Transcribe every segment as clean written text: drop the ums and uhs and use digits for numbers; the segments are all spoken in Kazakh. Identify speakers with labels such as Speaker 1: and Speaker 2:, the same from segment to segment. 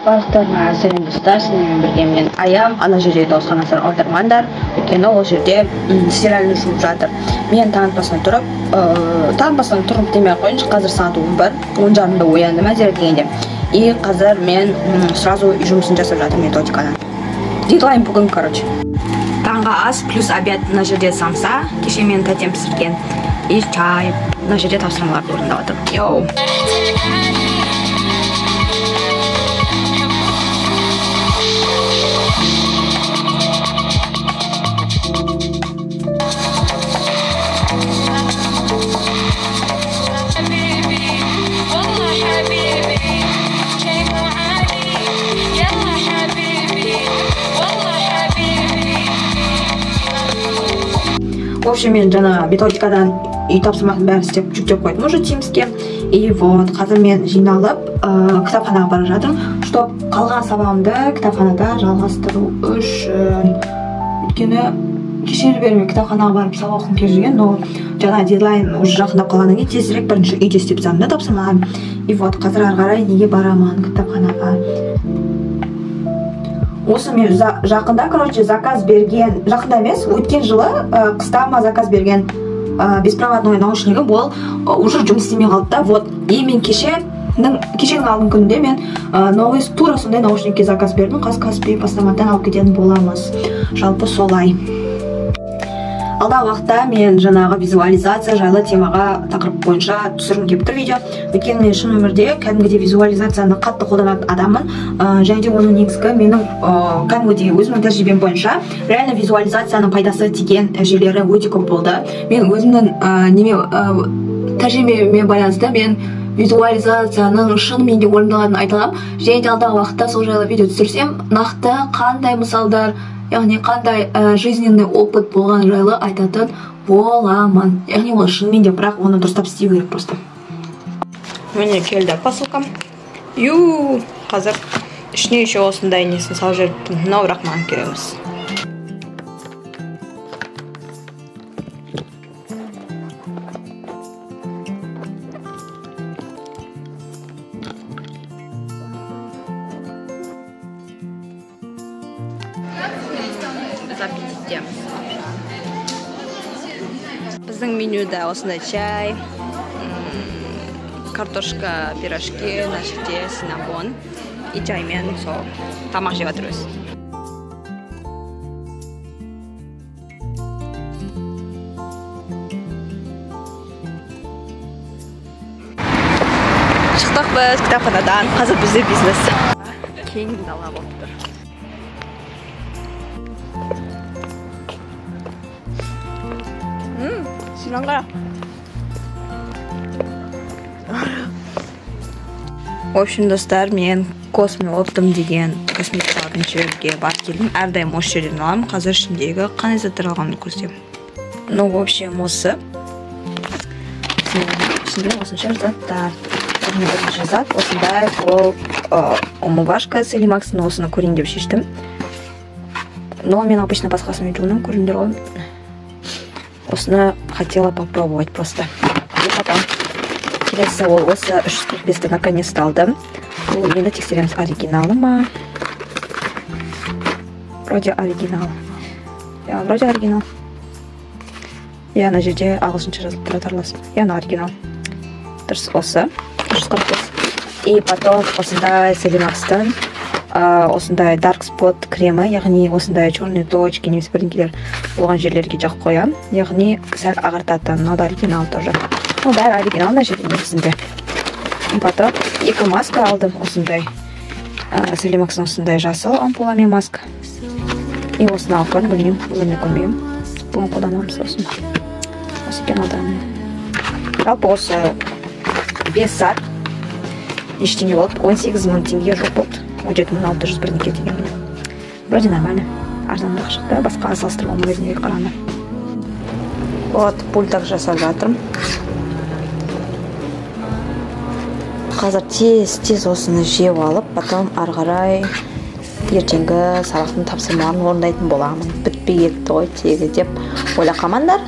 Speaker 1: Барлықтарыңа сәлем достар, сіздермен бірге мен Аям. Ана жерде дауысханасынан аудармаңдар, өйткені ол жерде сериалын жуып жатыр. Мен таңертең тұрып демей ақ қояйыншы, қазір сағат 10:30-да ояндым әзер дегенде. И қазір мен сразу үй жұмысын жасап жатырмын методикадан. Дедлайн бүгін, короче. Таңғы ас плюс обед мына жерде самса, кеше мен тәтем пісірген. И чай, мына жерде тапсырмаларды орындап жатырмын. Йоу. В общем, мен жаңа методикадан үй тапсырмасын бәрін істеп жүктеп қойдым уже Teams'ке. И вот қазір мен жиналып кітапханаға бара жатырмын, чтоб қалған сабағымды кітапханада жалғастыру үшін. Өйткені кешелі бері мен кітапханаға барып сабақ оқығым келіп жүрген, но жаңа дедлайн уже жақындап қалғаннан кейін тезірек бірінші үйде істеп тастадым да тапсырмаларын. И вот қазір ары қарай неге барамын кітапханаға. Осы мен жақында, короче, заказ берген, жақында емес, өткен жылы қыста заказ берген беспроводной наушнигім ол уже жұмыс істемей қалды да. Вот, и мен кешенің алдың күнінде мен новый тура сондай наушникке заказ бердім. Қазкаспи бастамадан алып кететін боламыз. Жалпы солай. Алдағы уақытта мен жаңағы визуализация жайлы темаға тақырып бойынша түсіргім келіп тұр видео. Өйткені мен шын өмірде кәдімгідей визуализацияны қатты қолданатын адаммын. Және де оның негізгі менің кәдімгідей өзімнің тәжірибем бойынша реально визуализацияның пайдасы тиген жерлері өте көп болды. Мен өзімнің тәжірибеме байланысты мен визуализацияның шынымен де орындалғанын айта аламын. Және де алдағы уақытта сол жайлы видео түсірсем, нақты қандай мысалдар, яғни қандай жизненный опыт болған жайлы айтатын боламын. Яғни ол шынымен де, бірақ оны дұрыстап істеу керек просто. Міне келді посылкам. Қазір ішіне еще осындай несін салып жүріппін. Мынау бірақ маған керек емес. Біздің менюда осындай чай, картошка, пирожки, мына жерде синабон и чаймен сол тамақ жеп жатырмыз. Шықтық біз кітапханадан, қазір бізде бизнес. Кең дала болып тұр. Синанға. В общем, достар, мен Космо Оптом деген косметикалық жерге барып келдім. Әрдайым осы жерден аламын. Қазір ішіндегі қандай заттар алғанымды көрсетемін. Ну, в общем, осы. Ішінде осынша заттар. Бірінші зат, осындай ол омывашка Селимакстың, осыны көрейін деп шештім. Но мен обычно басқасын жуынам, көріңдер ғой. Осыны хотела попробовать просто. И потом келесі ол осы 345-ті наконец-то алдым. Бұл енді тексереміз, оригиналы ма? Вроде оригинал. Вроде оригинал. Ана жерде ағылшынша жазылып тұрады аралас. Ана оригинал. Дұрыс осы 345. И потом осындай Селимакстың осындай dark spot кремі, яғни осындай черные точки немесе бірдеңелер болған жерлерге жақып қоямын. Яғни сәл ағартатын. Мынау да оригинал тоже. Бәрі оригинал мына жерде негізінде. И потом екі маска алдым осындай. Селимакстың осындай жасыл ампуламен маска. И осыны алып көрдім, білмеймін, өзіме көрмеймін. Бұны қолданамыз осыны. Осы екен алдым. Жалпы осы 5 сағат ештеңе болды. 18 мың теңге жоқ болды. 17.600 бірдеңке деген. Вроде нормально. Арзанырақ шықты, басқа салыстырмалы магазинге қарағанда. Вот, пультақ жасап жатырмын. қазір тез осыны жеп алып, потом ары қарай ертеңгі сабақтың тапсырмаларын орындайтын боламын. Бітпей кетті ғой тегі деп ойлақамандар.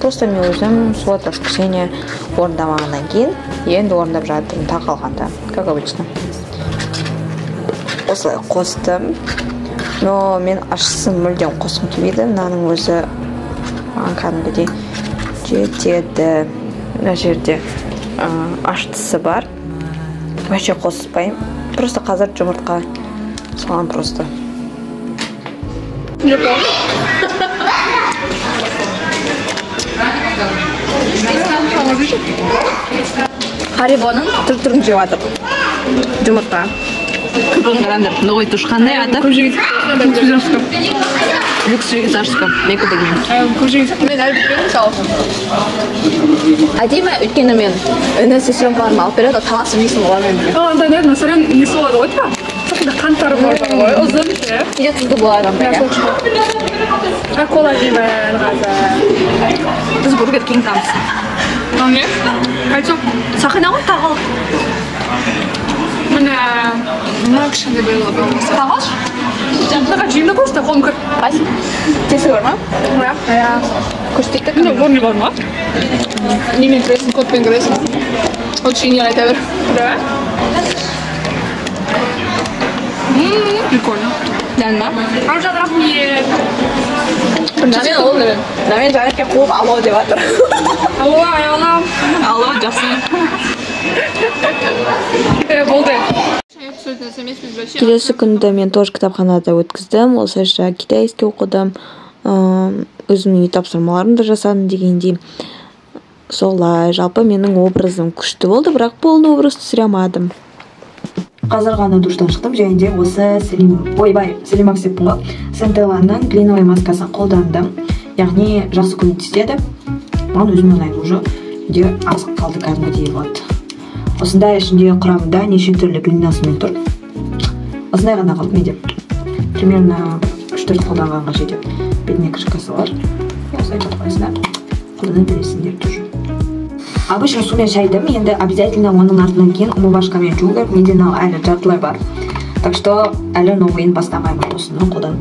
Speaker 1: Просто мен өзім сводка кішкене орындамағаннан кейін енді орындап жатырмын тақалғанда, как обычно. Осылай қостым. Но мен ашысын мүлдем қосқым келмейді. Мынаның өзі кәдімгідей жетеді. Мына жерде аштысы бар. Вообще қоспаймын. Просто қазір жұмыртқа салам просто. Харибоның түр-түрін жеп жатыр. Жұмыртқа. Кірбін қараңдар. Ноғой туш қандай аты? Люкс вегетарская. Мен көп білмеймін. Мен әлі білмеймін сау. Әдейі өйткені мен үні сестренкаларыма алып береді, таласым несін олармен білмеймін.
Speaker 2: Анда не, мәселен, несі болады ғой, та? Соқында қанттары бар ғой, ұзын.
Speaker 1: Үйде тұзды болады.
Speaker 2: Кола жеймін қазір.
Speaker 1: Біз бургер кинг тамыз.
Speaker 2: Не? Қайтсоқ?
Speaker 1: Сақина ғой тағыл.
Speaker 2: Міне, кішкенде белгі болмаса. Тағаш? Наға жеймді просто, қолым кір.
Speaker 1: Қайсы? Тесі бар ма?
Speaker 2: Ja.
Speaker 1: Көрсетекті
Speaker 2: Ну, орны бар ма? Немен кіресің, кодпен кіресің. Очень айта бер. Да? Прикольно.
Speaker 1: Дән ма?
Speaker 2: Ар жағырақ не?
Speaker 1: Намен ол дәрін. Намен жарекке қуып алау деп атыр.
Speaker 2: Алло, аяғына.
Speaker 1: Алау жақсы.
Speaker 2: Болды.
Speaker 1: Келесі күнді мен тоже кітапханада өткіздім. Осылайша китайский оқыдым. Өзімнің үй тапсырмаларымды жасадым дегендей. Солай, жалпы менің образым күшті болды, бірақ полный образды түсіре алмадым. Қазір ғана душтан шықтым, және де осы Селим Аксеппін ғой. Сентелланың глиновый маскасын қолдандым. Яғни жақсы көмектеседі. Маған өзім ұнайды уже. Үйде азық қалды кәдімгідей вот. Осындай ішінде құрамында неше түрлі глинасымен тұр. Осындай ғана қалды менде. Примерно 3-4 қолданғанға жетіп. Бетіне крышкасы бар. Осылай қойсына қолдана бересіңдер тоже. Обычно сумен шайдым, енді обязательно оның артынан кейін умывашкамен жуу керек. Менде әлі жартылай бар. Так что әлі новыйын бастамаймын, осыны қолдан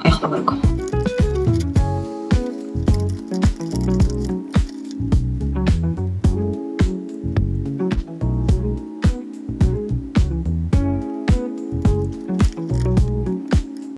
Speaker 1: аяқтау керек.